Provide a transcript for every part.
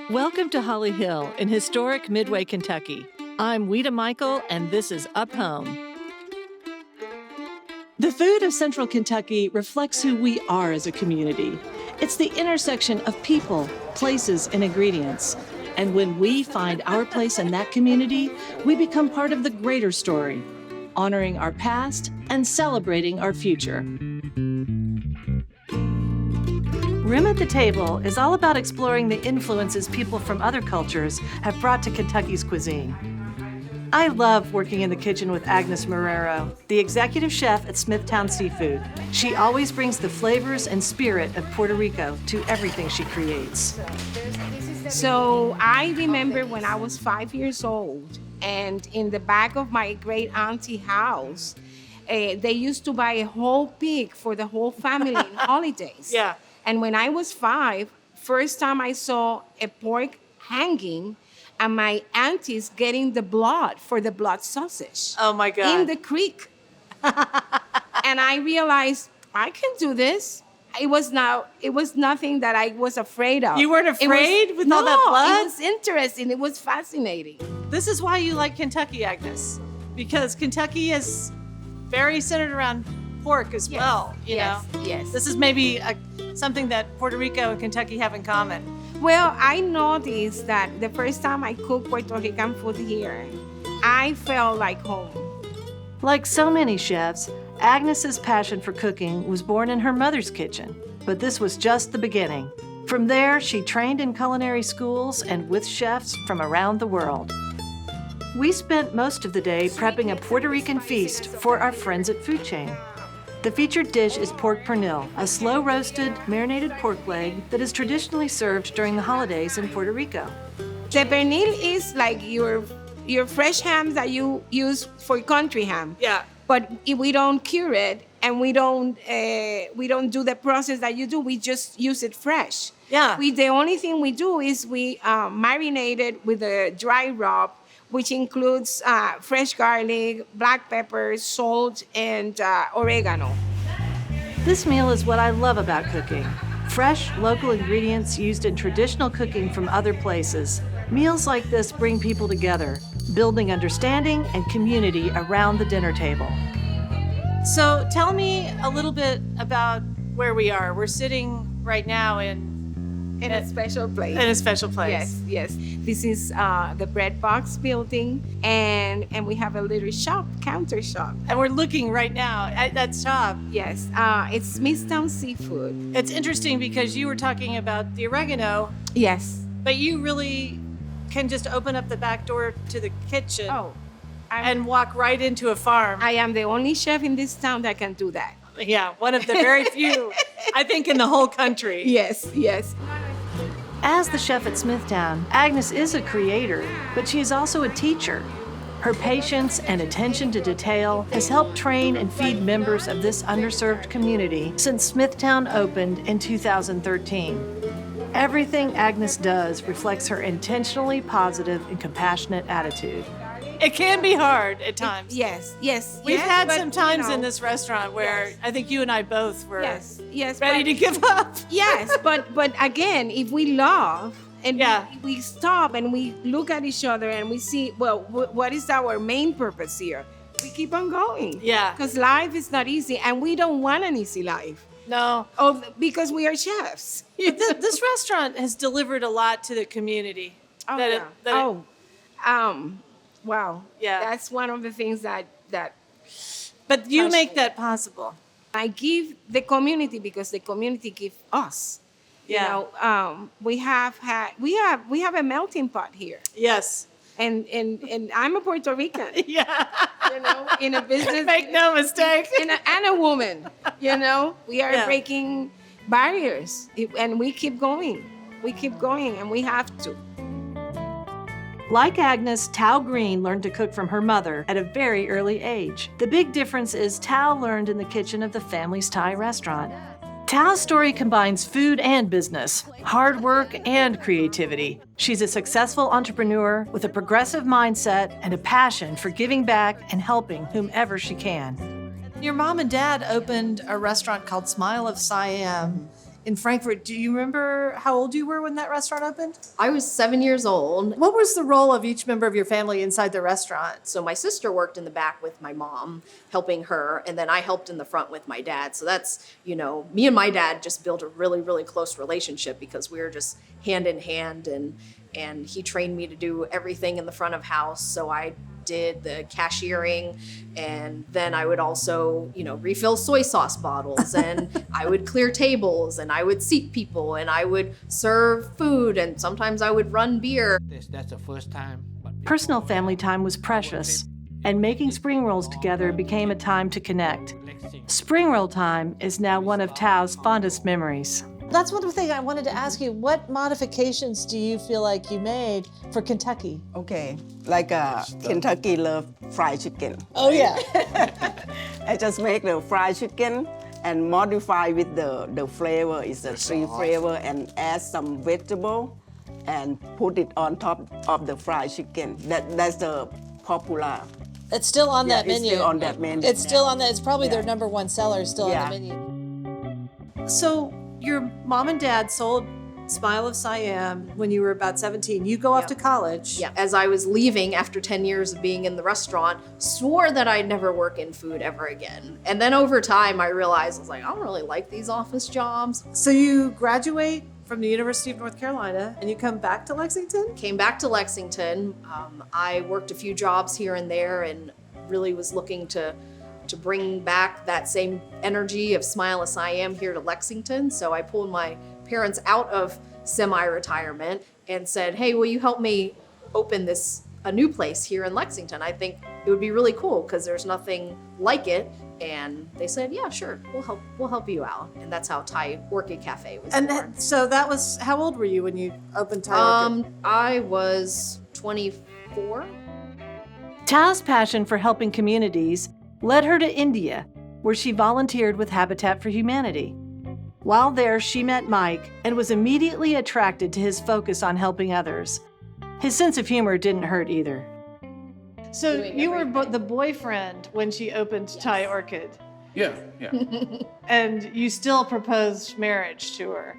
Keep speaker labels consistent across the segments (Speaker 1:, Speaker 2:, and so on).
Speaker 1: Welcome to Holly Hill in historic Midway, Kentucky. I'm Ouita Michel, and this is Up Home.
Speaker 2: The food of Central Kentucky reflects who we are as a community. It's the intersection of people, places, and ingredients. And when we find our place in that community, we become part of the greater story, honoring our past and celebrating our future.
Speaker 1: Room at the Table is all about exploring the influences people from other cultures have brought to Kentucky's cuisine. I love working in the kitchen with Agnes Marrero, the executive chef at Smithtown Seafood. She always brings the flavors and spirit of Puerto Rico to everything she creates.
Speaker 3: So I remember when I was 5 years old, and in the back of my great auntie house, they used to buy a whole pig for the whole family in holidays.
Speaker 1: Yeah.
Speaker 3: And when I was 5, first time I saw a pork hanging and my auntie's getting the blood for the blood sausage.
Speaker 1: Oh my God.
Speaker 3: In the creek. And I realized I can do this. It was nothing that I was afraid of.
Speaker 1: You weren't afraid with all that blood?
Speaker 3: No, it was interesting. It was fascinating.
Speaker 1: This is why you like Kentucky, Agnes, because Kentucky is very centered around pork as well. You know?
Speaker 3: Yes.
Speaker 1: This is maybe something that Puerto Rico and Kentucky have in common.
Speaker 3: Well, I noticed that the first time I cooked Puerto Rican food here, I felt like home.
Speaker 1: Like so many chefs, Agnes's passion for cooking was born in her mother's kitchen, but this was just the beginning. From there, she trained in culinary schools and with chefs from around the world. We spent most of the day prepping a Puerto Rican feast for our friends at Food Chain. The featured dish is pork pernil, a slow-roasted, marinated pork leg that is traditionally served during the holidays in Puerto Rico.
Speaker 3: The pernil is like your fresh ham that you use for country ham.
Speaker 1: Yeah.
Speaker 3: But we don't cure it, and we don't do the process that you do. We just use it fresh.
Speaker 1: Yeah.
Speaker 3: The only thing we do is we marinate it with a dry rub, which includes fresh garlic, black pepper, salt, and oregano.
Speaker 1: This meal is what I love about cooking. Fresh, local ingredients used in traditional cooking from other places. Meals like this bring people together, building understanding and community around the dinner table. So tell me a little bit about where we are. We're sitting right now in
Speaker 3: a special place.
Speaker 1: In a special place.
Speaker 3: Yes. This is the Bread Box building, and we have a little shop, counter shop.
Speaker 1: And we're looking right now at that shop.
Speaker 3: Yes, it's Smithtown Seafood.
Speaker 1: It's interesting because you were talking about the oregano.
Speaker 3: Yes.
Speaker 1: But you really can just open up the back door to the kitchen and walk right into a farm.
Speaker 3: I am the only chef in this town that can do that.
Speaker 1: Yeah, one of the very few, I think, in the whole country.
Speaker 3: Yes.
Speaker 1: As the chef at Smithtown, Agnes is a creator, but she is also a teacher. Her patience and attention to detail has helped train and feed members of this underserved community since Smithtown opened in 2013. Everything Agnes does reflects her intentionally positive and compassionate attitude. It can be hard at times.
Speaker 3: Yes.
Speaker 1: We've had some times in this restaurant where I think you and I both were ready to give up.
Speaker 3: Yes, but again, if we love and we stop and we look at each other and we see, well, what is our main purpose here? We keep on going.
Speaker 1: Yeah.
Speaker 3: Because life is not easy, and we don't want an easy life.
Speaker 1: No.
Speaker 3: Because we are chefs.
Speaker 1: This restaurant has delivered a lot to the community.
Speaker 3: Wow.
Speaker 1: Yeah.
Speaker 3: That's one of the things that.
Speaker 1: But you make that possible.
Speaker 3: I give the community because the community gives us.
Speaker 1: Yeah.
Speaker 3: You know, we have a melting pot here.
Speaker 1: Yes.
Speaker 3: And I'm a Puerto Rican.
Speaker 1: Yeah.
Speaker 3: You know, in a business.
Speaker 1: Make no mistake.
Speaker 3: And a woman. You know, we are breaking barriers, and we keep going. And we have to.
Speaker 1: Like Agnes, Toa Green learned to cook from her mother at a very early age. The big difference is Toa learned in the kitchen of the family's Thai restaurant. Toa's story combines food and business, hard work and creativity. She's a successful entrepreneur with a progressive mindset and a passion for giving back and helping whomever she can. Your mom and dad opened a restaurant called Smile of Siam in Frankfurt. Do you remember how old you were when that restaurant opened?
Speaker 4: I was 7 years old.
Speaker 1: What was the role of each member of your family inside the restaurant?
Speaker 4: So my sister worked in the back with my mom, helping her, and then I helped in the front with my dad. So that's, me and my dad just built a really, really close relationship because we were just hand in hand, and he trained me to do everything in the front of house. So I did the cashiering, and then I would also, refill soy sauce bottles, and I would clear tables, and I would seat people, and I would serve food, and sometimes I would run beer.
Speaker 5: That's the first time.
Speaker 1: Personal family time was precious, and making spring rolls together became a time to connect. Spring roll time is now one of Tao's fondest memories.
Speaker 2: That's one thing I wanted to ask you. What modifications do you feel like you made for Kentucky?
Speaker 6: Okay, like Kentucky love fried chicken.
Speaker 2: Oh, yeah.
Speaker 6: I just make the fried chicken and modify with the flavor. It's a tree flavor, and add some vegetable and put it on top of the fried chicken. That's the popular.
Speaker 2: It's still on that
Speaker 6: it's
Speaker 2: menu.
Speaker 6: Still on that menu.
Speaker 2: It's still on that. It's probably their number one seller still
Speaker 6: Yeah.
Speaker 2: on the menu.
Speaker 1: So your mom and dad sold Smile of Siam when you were about 17. You go off to college.
Speaker 4: Yeah, as I was leaving after 10 years of being in the restaurant, swore that I'd never work in food ever again. And then over time, I realized, I was like, I don't really like these office jobs.
Speaker 1: So you graduate from the University of North Carolina and you come back to Lexington?
Speaker 4: Came back to Lexington. I worked a few jobs here and there and really was looking to bring back that same energy of Smile of Siam here to Lexington. So I pulled my parents out of semi-retirement and said, hey, will you help me open a new place here in Lexington? I think it would be really cool because there's nothing like it. And they said, yeah, sure, we'll help you out. And that's how Thai Orchid Cafe was born.
Speaker 1: So that was, how old were you when you opened Thai Orchid?
Speaker 4: I was 24.
Speaker 1: Tao's passion for helping communities led her to India, where she volunteered with Habitat for Humanity. While there, she met Mike and was immediately attracted to his focus on helping others. His sense of humor didn't hurt either. So you were the boyfriend when she opened Thai Orchid,
Speaker 7: Yeah.
Speaker 1: and you still proposed marriage to her.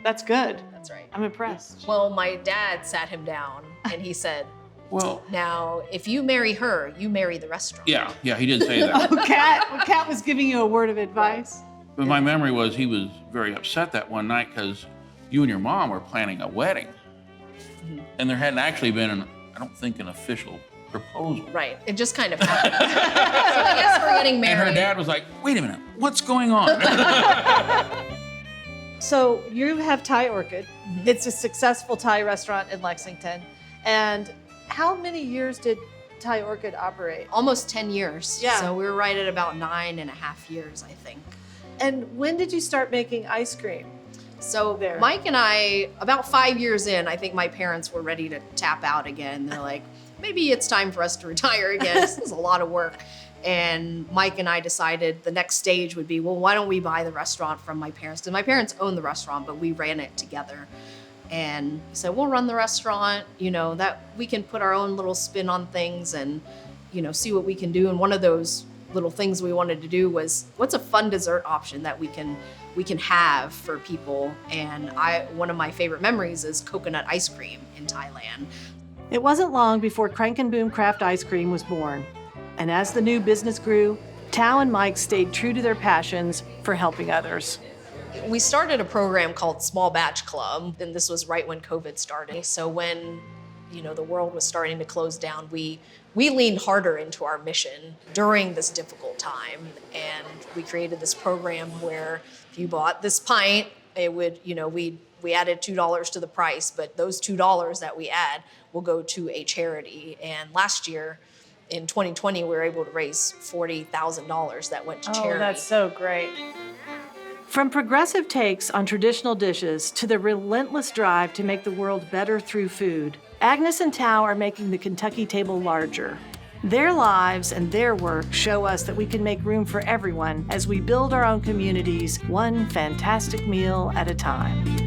Speaker 1: That's good.
Speaker 4: That's right.
Speaker 1: I'm impressed.
Speaker 4: Well, my dad sat him down and he said,
Speaker 7: Well,
Speaker 4: now, if you marry her, you marry the restaurant.
Speaker 7: yeah, he did say that.
Speaker 1: Kat was giving you a word of advice.
Speaker 7: But my memory was he was very upset that one night because you and your mom were planning a wedding. And there hadn't actually been, I don't think, an official proposal.
Speaker 4: Right. It just kind of happened. So I guess we're getting married.
Speaker 7: And her dad was like, wait a minute, what's going on?
Speaker 1: So you have Thai Orchid. It's a successful Thai restaurant in Lexington. And how many years did Thai Orchid operate?
Speaker 4: Almost 10 years.
Speaker 1: Yeah.
Speaker 4: So we were right at about 9.5 years, I think.
Speaker 1: And when did you start making ice cream?
Speaker 4: So
Speaker 1: There.
Speaker 4: Mike and I, about 5 years in, I think my parents were ready to tap out again. They're like, maybe it's time for us to retire again. This is a lot of work. And Mike and I decided the next stage would be, well, why don't we buy the restaurant from my parents? Because my parents owned the restaurant, but we ran it together. And so we'll run the restaurant, that we can put our own little spin on things and, see what we can do. And one of those little things we wanted to do was, what's a fun dessert option that we can have for people? And one of my favorite memories is coconut ice cream in Thailand.
Speaker 1: It wasn't long before Crank and Boom Craft Ice Cream was born. And as the new business grew, Tao and Mike stayed true to their passions for helping others.
Speaker 4: We started a program called Small Batch Club, and this was right when COVID started. So when, the world was starting to close down, we leaned harder into our mission during this difficult time. And we created this program where if you bought this pint, it would, we added $2 to the price, but those $2 that we add will go to a charity. And last year, in 2020, we were able to raise $40,000 that went to charity.
Speaker 1: Oh, that's so great. From progressive takes on traditional dishes to the relentless drive to make the world better through food, Agnes and Tao are making the Kentucky table larger. Their lives and their work show us that we can make room for everyone as we build our own communities, one fantastic meal at a time.